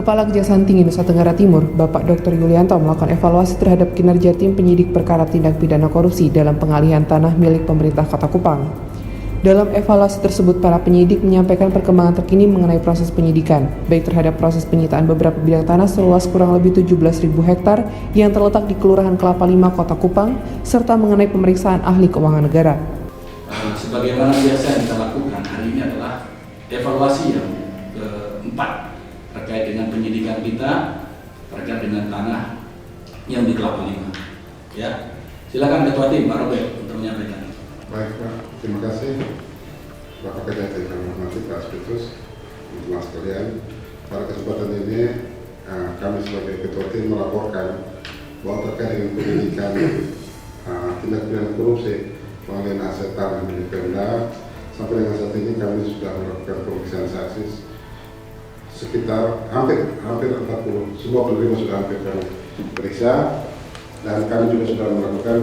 Kepala Kejaksaan Tinggi Nusa Tenggara Timur, Bapak Dr. Yulianto melakukan evaluasi terhadap kinerja tim penyidik perkara tindak pidana korupsi dalam pengalihan tanah milik pemerintah Kota Kupang. Dalam evaluasi tersebut, para penyidik menyampaikan perkembangan terkini mengenai proses penyidikan, baik terhadap proses penyitaan beberapa bidang tanah seluas kurang lebih 17.000 hektar yang terletak di Kelurahan Kelapa Lima, Kota Kupang, serta mengenai pemeriksaan ahli keuangan negara. Sebagaimana biasa yang kita lakukan hari ini adalah evaluasi yang keempat terkait dengan penyidikan kita terkait dengan tanah yang di Kelapa Lima. Ya, silakan Ketua Tim Pak Robert untuk menyampaikan. Baik Pak, terima kasih Bapak Ketua Tim kami hormati Pak Aspitus, teman-teman sekalian. Pada kesempatan ini kami sebagai Ketua Tim melaporkan bahwa terkait dengan penyidikan tindak pidana korupsi pengalihan aset tanah milik Pemda, sampai dengan saat ini kami sudah melakukan pemeriksaan saksi sekitar hampir 40, semua penerima sudah hampir kami periksa, dan kami juga sudah melakukan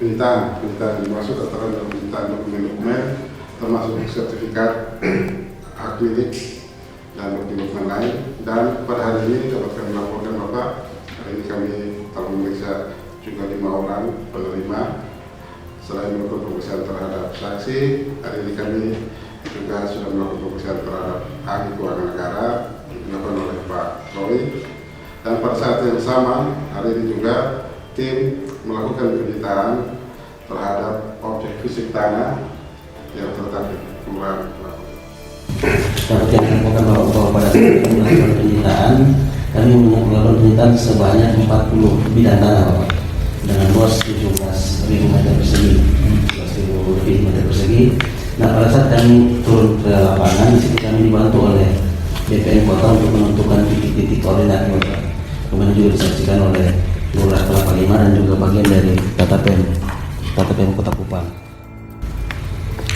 penyitaan dimaksud antara dalam penyitaan dokumen-dokumen termasuk sertifikat hak milik dan dokumen lain. Dan pada hari ini dapat kami laporkan Bapak, hari ini kami telah memeriksa juga 5 orang penerima. Selain melakukan pemeriksaan terhadap saksi, hari ini kami juga sudah melakukan pemeriksaan terhadap ahli keuangan negara dilakukan oleh Pak Roy. Dan pada saat yang sama, hari ini juga tim melakukan penyitaan terhadap objek fisik tanah yang terletak di Kelurahan Kelapa. Seperti yang dilakukan bahwa pada saat kami melakukan penyitaan, kami melakukan penyitaan sebanyak 40 bidang tanah, Bapak, dengan luas 17.000 meter persegi, 17.000 lebih meter persegi. Nah, pada saat kami turun ke lapangan, di situ kami dibantu oleh BPN Kota untuk menentukan titik-titik koordinat, Bapak. Kemudian juga disaksikan oleh Lurah Kelapa Lima dan juga bagian dari KTPM Kota Kupang.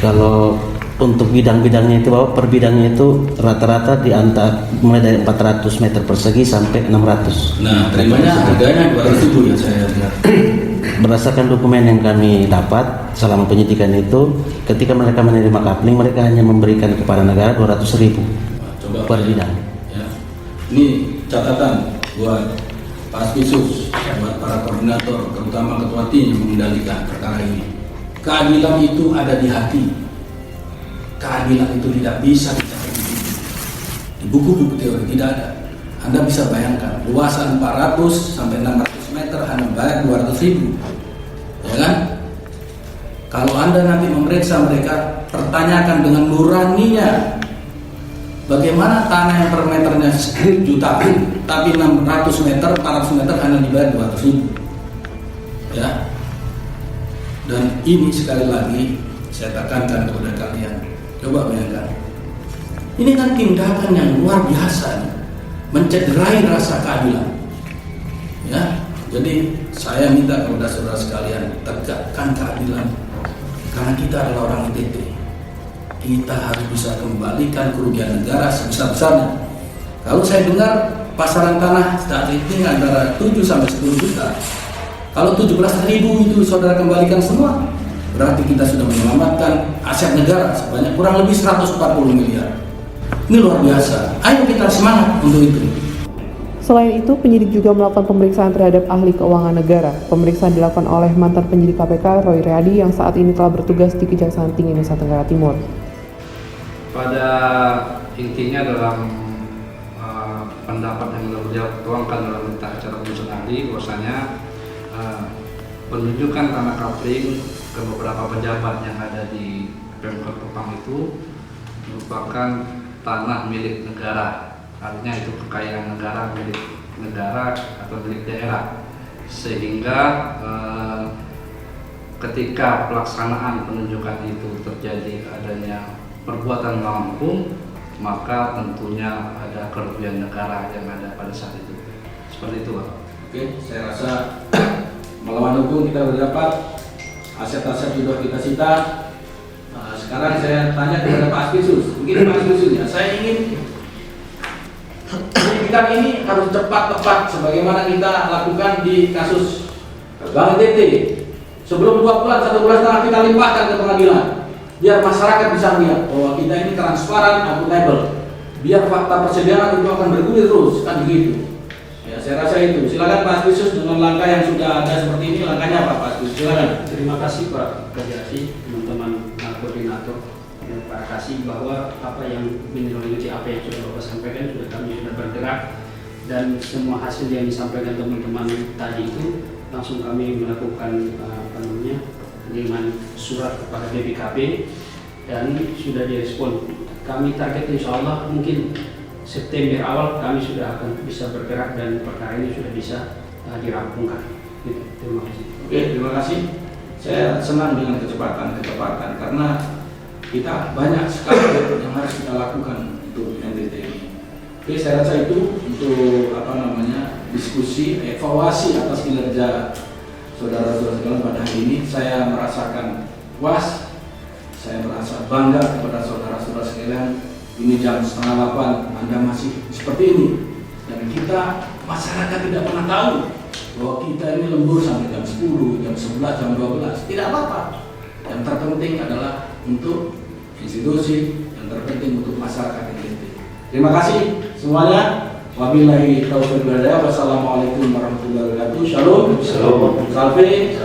Kalau untuk bidang-bidangnya itu, Bapak, per bidangnya itu rata-rata di antara mulai dari 400 meter persegi sampai 600. Nah, terimanya harganya 200.000 ya saya lihat. Berdasarkan dokumen yang kami dapat selama penyidikan itu, ketika mereka menerima kapling, mereka hanya memberikan kepada negara 200.000 per bidang. Ya. Ini catatan buat Pak Aspisus, buat para koordinator, terutama ketua tim yang mengendalikan perkara ini. Keadilan itu ada di hati. Keadilan itu tidak bisa dicapai di buku-buku teori, tidak ada. Anda bisa bayangkan luasan 400 sampai 600 meter hanya bayar 200.000, ya kan? Kalau Anda nanti memeriksa mereka, pertanyakan dengan nuraninya, bagaimana tanah yang per meternya 1 juta, tapi 600 meter, 400 meter hanya dibayar 200.000, ya. Dan ini sekali lagi saya tekankan kepada kalian, coba bayangkan, ini kan tindakan yang luar biasa, mencederai rasa keadilan, ya. Jadi saya minta kepada saudara sekalian, tegakkan keadilan, karena kita adalah orang ITT. Kita harus bisa kembalikan kerugian negara sebesar-besarnya. Kalau saya dengar pasaran tanah saat ini antara 7 sampai 10 juta. Kalau 17.000 itu saudara kembalikan semua, berarti kita sudah menyelamatkan aset negara sebanyak kurang lebih 140 miliar. Ini luar biasa. Ayo kita semangat untuk itu. Selain itu, penyidik juga melakukan pemeriksaan terhadap ahli keuangan negara. Pemeriksaan dilakukan oleh mantan penyidik KPK Roy Riyadi yang saat ini telah bertugas di Kejaksaan Tinggi Nusa Tenggara Timur. Pada intinya dalam pendapat yang beliau tuangkan dalam berita acara pemeriksaan ahli, bahwasanya penunjukan tanah kapling ke beberapa pejabat yang ada di Pemkot Kupang itu merupakan tanah milik negara. Artinya itu kekayaan negara, milik negara atau milik daerah, sehingga ketika pelaksanaan penunjukan itu terjadi adanya perbuatan melawan hukum, maka tentunya ada kerugian negara yang ada pada saat itu. Seperti itu, Pak. Oke, saya rasa melawan hukum kita sudah dapat, aset-aset sudah kita sita. Nah, sekarang saya tanya kepada Pak Aspisus, begini Pak Aspisus, ya, saya ingin penyidikan ini harus cepat tepat sebagaimana kita lakukan di kasus Bank ITT. Sebelum 2 bulan, 1 bulan setengah kita limpahkan ke pengadilan, biar masyarakat bisa melihat bahwa kita ini transparan, akuntabel. biar fakta persidangan itu akan bergulir terus, kan begitu. Ya, saya rasa itu. Silakan Pak Aspisus dengan langkah yang sudah ada seperti ini, langkahnya apa Pak Aspisus? Silakan. Terima kasih Pak Kajati, teman-teman koordinator. Terima kasih bahwa apa yang menindaklanjuti apa yang sudah Bapak sampaikan kami sudah bergerak, dan semua hasil yang disampaikan teman-teman tadi itu langsung kami melakukan dengan surat kepada BPKP dan sudah direspon. Kami target insya Allah mungkin September awal kami sudah akan bisa bergerak dan perkara ini sudah bisa dirampungkan. Terima kasih. Oke, terima kasih. Saya senang dengan kecepatan karena kita banyak sekali yang harus kita lakukan untuk NTT ini. Oke, saya rasa itu untuk diskusi evaluasi atas kinerja saudara-saudara sekalian pada hari ini. Saya merasakan puas, saya merasa bangga kepada saudara-saudara sekalian. Ini jam 7:30 Anda masih seperti ini, dan kita masyarakat tidak pernah tahu bahwa kita ini lembur sampai jam 10, jam 11, jam 12. Tidak apa-apa. Yang terpenting adalah untuk institusi, yang terpenting untuk masyarakat NTT. Terima kasih semuanya. Wabillahi taufiq wal hidayah. Wassalamualaikum warahmatullahi wabarakatuh. Shalom. Salve.